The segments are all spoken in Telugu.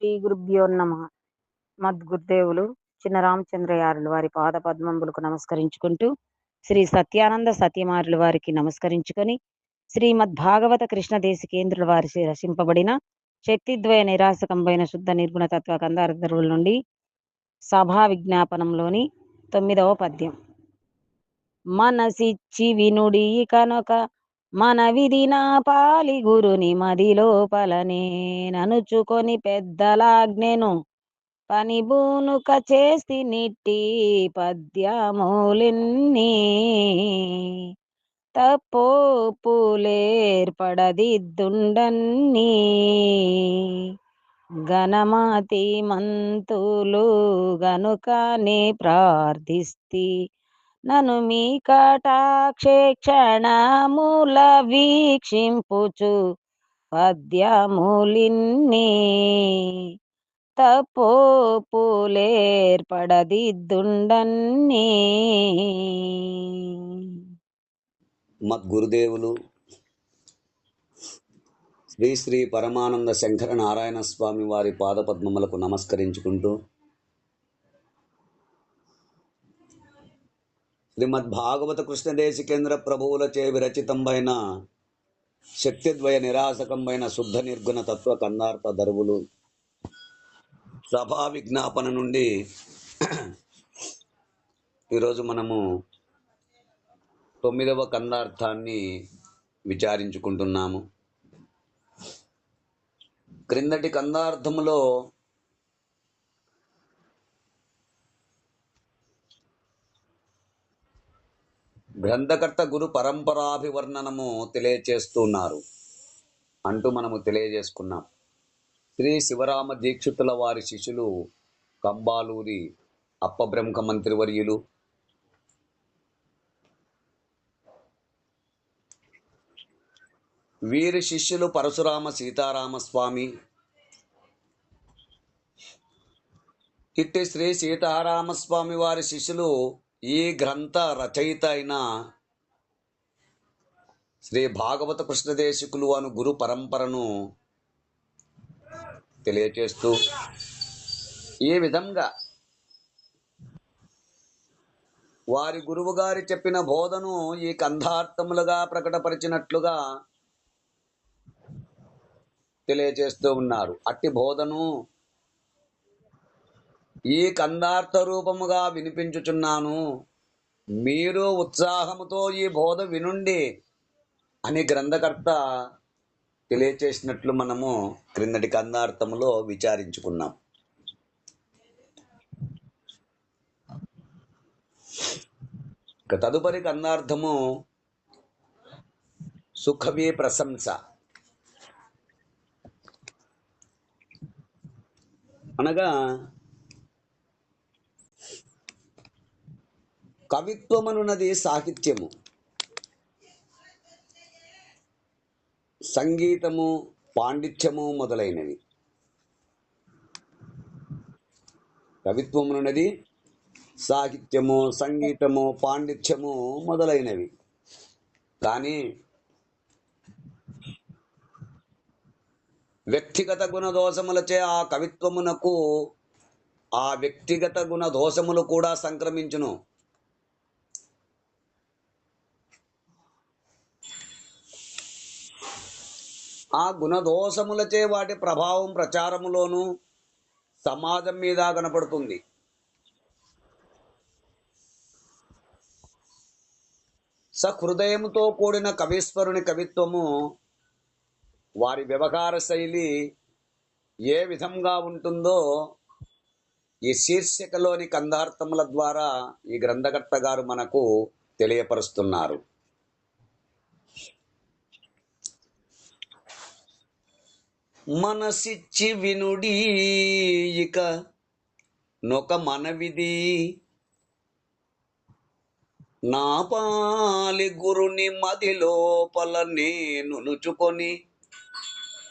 శ్రీ గురుభ్యో నమః. మద్గురుదేవులు చిన్న రామచంద్రయారుల వారి పాద పద్మంబులకు నమస్కరించుకుంటూ, శ్రీ సత్యానంద సత్యమారుల వారికి నమస్కరించుకొని, శ్రీమద్ భాగవత కృష్ణ దేశికేంద్రుల వారి రచింపబడిన శక్తిద్వయ నిరాశకంబైన శుద్ధ నిర్గుణ తత్వ కందార్థరుల నుండి సభా విజ్ఞాపనంలోని 9వ పద్యం. మనసిచ్చి వినుడి కనుక మన విధి నా పాలి గురుని మదిలోపలనే ననుచుకొని పెద్దలాజ్ఞను పని బూనుక చేసి నిట్టి పద్యమూలిన్ని తప్పోపులేర్పడదిద్దుండన్నీ గణమాతి మంతులు గనుకనే ప్రార్థిస్తి నను మీ కటాక్షే క్షణముల వీక్షింపుచు పద్యములిన్ని తప్పోపులేర్పడదిద్దుండన్నీ. మద్గురుదేవులు శ్రీ శ్రీ పరమానంద శంకర నారాయణ స్వామి వారి పాదపద్మములకు నమస్కరించుకుంటూ, శ్రీమద్ భాగవత కృష్ణదేశికేంద్ర ప్రభువులచే విరచితంబైన శక్తిద్వయ నిరాశకంబైన శుద్ధ నిర్గుణ తత్వ కందార్థ దరువులు సభా విజ్ఞాపన నుండి ఈరోజు మనము 9వ కందార్థాన్ని విచారించుకుంటున్నాము. క్రిందటి కందార్థములో గ్రంథకర్త గురు పరంపరాభివర్ణనము తెలియచేస్తున్నారు అంటూ మనము తెలియజేసుకున్నాం. శ్రీ శివరామ దీక్షితుల వారి శిష్యులు కంబాలూరి అప్పబ్రహ్మ మంత్రివర్యులు, వీరి శిష్యులు పరశురామ సీతారామస్వామి. ఇట్టి శ్రీ సీతారామస్వామి వారి శిష్యులు ఈ గ్రంథ రచయిత అయిన శ్రీ భాగవత కృష్ణదేశికులు అను గురు పరంపరను తెలియచేస్తూ, ఈ విధంగా వారి గురువు గారి చెప్పిన బోధను ఈ కందార్థములుగా ప్రకటపరిచినట్లుగా తెలియజేస్తూ ఉన్నారు. అట్టి బోధను ఈ కందార్థ రూపముగా వినిపించుచున్నాను, మీరు ఉత్సాహముతో ఈ బోధ వినుండి అని గ్రంథకర్త తెలియచేసినట్లు మనము క్రిందటి కందార్థములో విచారించుకున్నాం. ఇక తదుపరి కందార్థము సుఖవీ ప్రశంస. అనగా కవిత్వమనున్నది సాహిత్యము, సంగీతము, పాండిత్యము మొదలైనవి. కవిత్వమునున్నది సాహిత్యము, సంగీతము, పాండిత్యము మొదలైనవి. కానీ వ్యక్తిగత గుణదోషములచే ఆ కవిత్వమునకు ఆ వ్యక్తిగత గుణదోషములు కూడా సంక్రమించును. ఆ గుణదోషములచే వాటి ప్రభావం ప్రచారములోను సమాజం మీద కనపడుతుంది. సహృదయముతో కూడిన కవీశ్వరుని కవిత్వము, వారి వ్యవహార శైలి ఏ విధంగా ఉంటుందో ఈ శీర్షికలోని కందార్థముల ద్వారా ఈ గ్రంథకర్త గారు మనకు తెలియపరుస్తున్నారు. మనసిచ్చి వినుడి ఇక నొక మనవిది నా పాలి గురుని మదిలోపల నేను నుచుకొని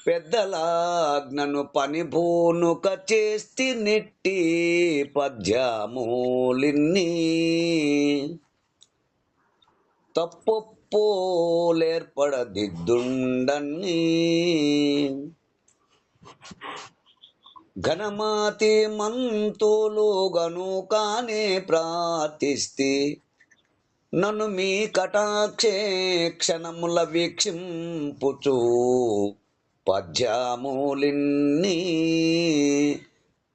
పెద్దలాజ్ఞను పని భూనుక చేస్తి నెట్టి పద్యమూలిన్ని తప్పొప్పులేర్పడదిద్దుండన్నీ. ఘనమతి మంతులు గనుకానే ప్రార్థిస్తే నన్ను మీ కటాక్షే క్షణముల వీక్షింపుచు పద్యములిన్ని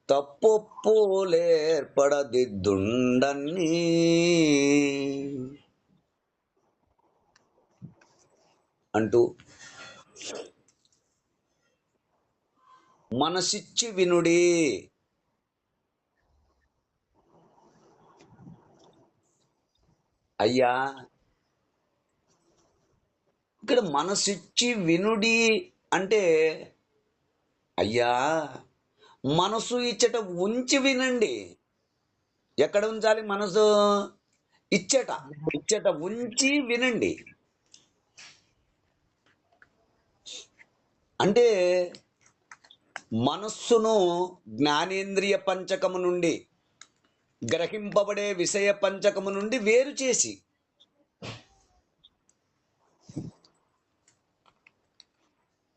తప్పొప్పులేర్పడదిద్దుండన్ని అంటూ మనసిచ్చి వినుడి. అయ్యా, ఇక్కడ మనసిచ్చి వినుడి అంటే, అయ్యా మనసు ఇచ్చట ఉంచి వినండి. ఎక్కడ ఉంచాలి మనసు? ఇచ్చట ఉంచి వినండి. అంటే మనస్సును జ్ఞానేంద్రియ పంచకము నుండి, గ్రహింపబడే విషయ పంచకము నుండి వేరు చేసి,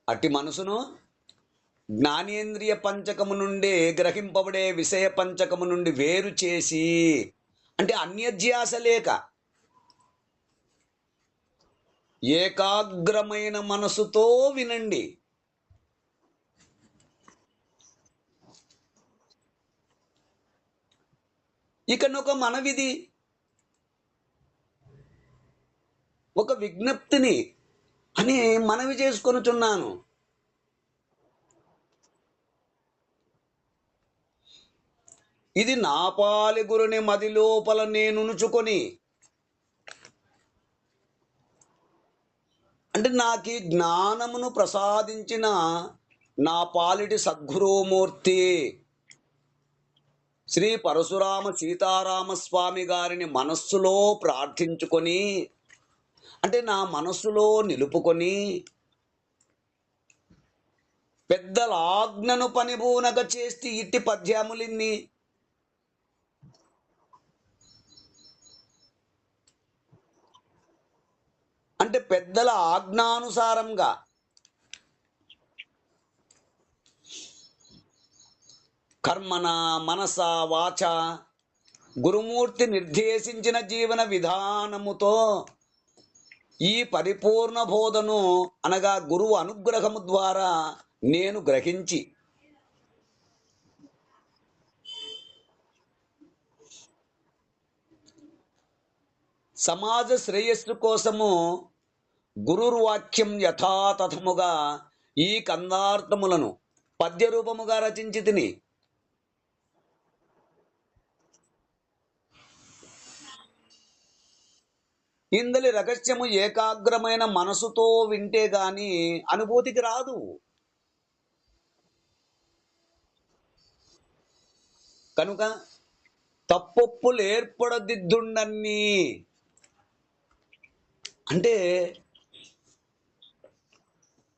అట్టి మనసును జ్ఞానేంద్రియ పంచకము నుండి, గ్రహింపబడే విషయ పంచకము నుండి వేరు చేసి, అంటే అన్యధ్యాస లేక ఏకాగ్రమైన మనసుతో వినండి. ఇకనొక మనవిది, ఒక విజ్ఞప్తిని అని మనవి చేసుకొనుచున్నాను. ఇది నా పాలి గురుని మది లోపల నేనుచుకొని, అంటే నాకు జ్ఞానమును ప్రసాదించిన నా పాలిటి సద్గురుమూర్తి శ్రీ పరశురామ సీతారామస్వామి గారిని మనస్సులో ప్రార్థించుకొని, అంటే నా మనస్సులో నిలుపుకొని, పెద్దల ఆజ్ఞను పనిబూనక చేస్తే ఇట్టి పద్యములిన్ని. అంటే పెద్దల ఆజ్ఞానుసారంగా కర్మన మనస వాచ గురుమూర్తి నిర్దేశించిన జీవన విధానముతో ఈ పరిపూర్ణ బోధను అనగా గురువు అనుగ్రహము ద్వారా నేను గ్రహించి, సమాజ శ్రేయస్సు కోసము గురుర్వాక్యం యథాతథముగా ఈ కందార్థములను పద్య రూపముగా రచించి తిని, ఇందలి రహస్యము ఏకాగ్రమైన మనసుతో వింటే గాని అనుభూతికి రాదు. కనుక తప్పొప్పులు ఏర్పడదిద్దుండన్ని అంటే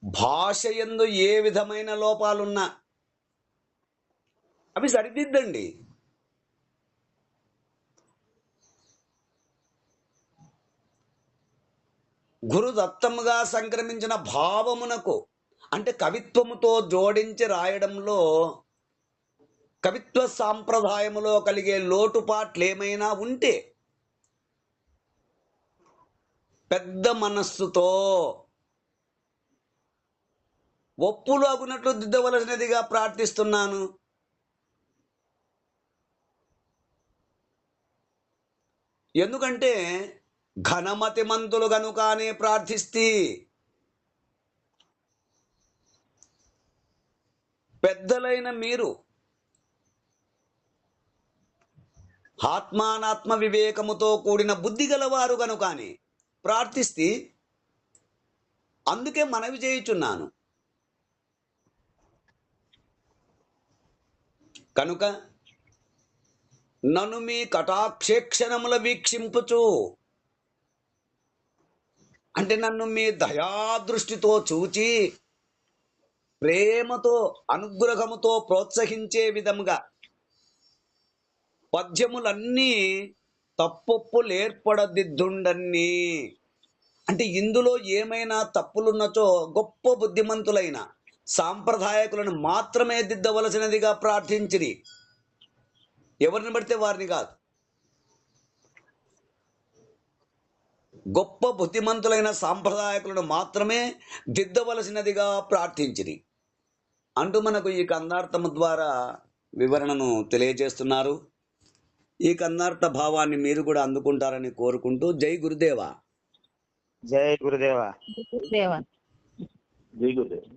భాష యందు ఏ విధమైన లోపాలున్నా అవి సరిదిద్దండి. గురుదత్తముగా సంక్రమించిన భావమునకు, అంటే కవిత్వముతో జోడించి రాయడంలో కవిత్వ సాంప్రదాయములో కలిగే లోటుపాట్లు ఏమైనా ఉంటే పెద్ద మనస్సుతో ఒప్పులు అగునట్లు దిద్దవలసినదిగా ప్రార్థిస్తున్నాను. ఎందుకంటే ఘనమతి మంతులు గనుకానే ప్రార్థిస్తే, పెద్దలైన మీరు ఆత్మానాత్మ వివేకముతో కూడిన బుద్ధి గలవారు గనుకానే ప్రార్థిస్తే, అందుకే మనవి చేయుచున్నాను. కనుక నన్ను మీ కటాక్షేక్షణముల వీక్షింపుచు, అంటే నన్ను మీ దయాదృష్టితో చూచి ప్రేమతో అనుగ్రహముతో ప్రోత్సహించే విధముగా పద్యములన్నీ తప్పొప్పులు ఏర్పడదిద్దుండన్ని. అంటే ఇందులో ఏమైనా తప్పులున్నచో గొప్ప బుద్ధిమంతులైన సాంప్రదాయకులను మాత్రమే దిద్దవలసినదిగా ప్రార్థించిరి. ఎవరిని పడితే వారిని కాదు. గొప్ప బుద్ధిమంతులైన సాంప్రదాయకులను మాత్రమే దిద్దవలసినదిగా ప్రార్థించిరి అంటూ మనకు ఈ కందార్థము ద్వారా వివరణను తెలియజేస్తున్నారు. ఈ కందార్థ భావాన్ని మీరు కూడా అందుకుంటారని కోరుకుంటూ జై గురుదేవ. జై గురుదేవ. దేవా. జై గురుదేవ.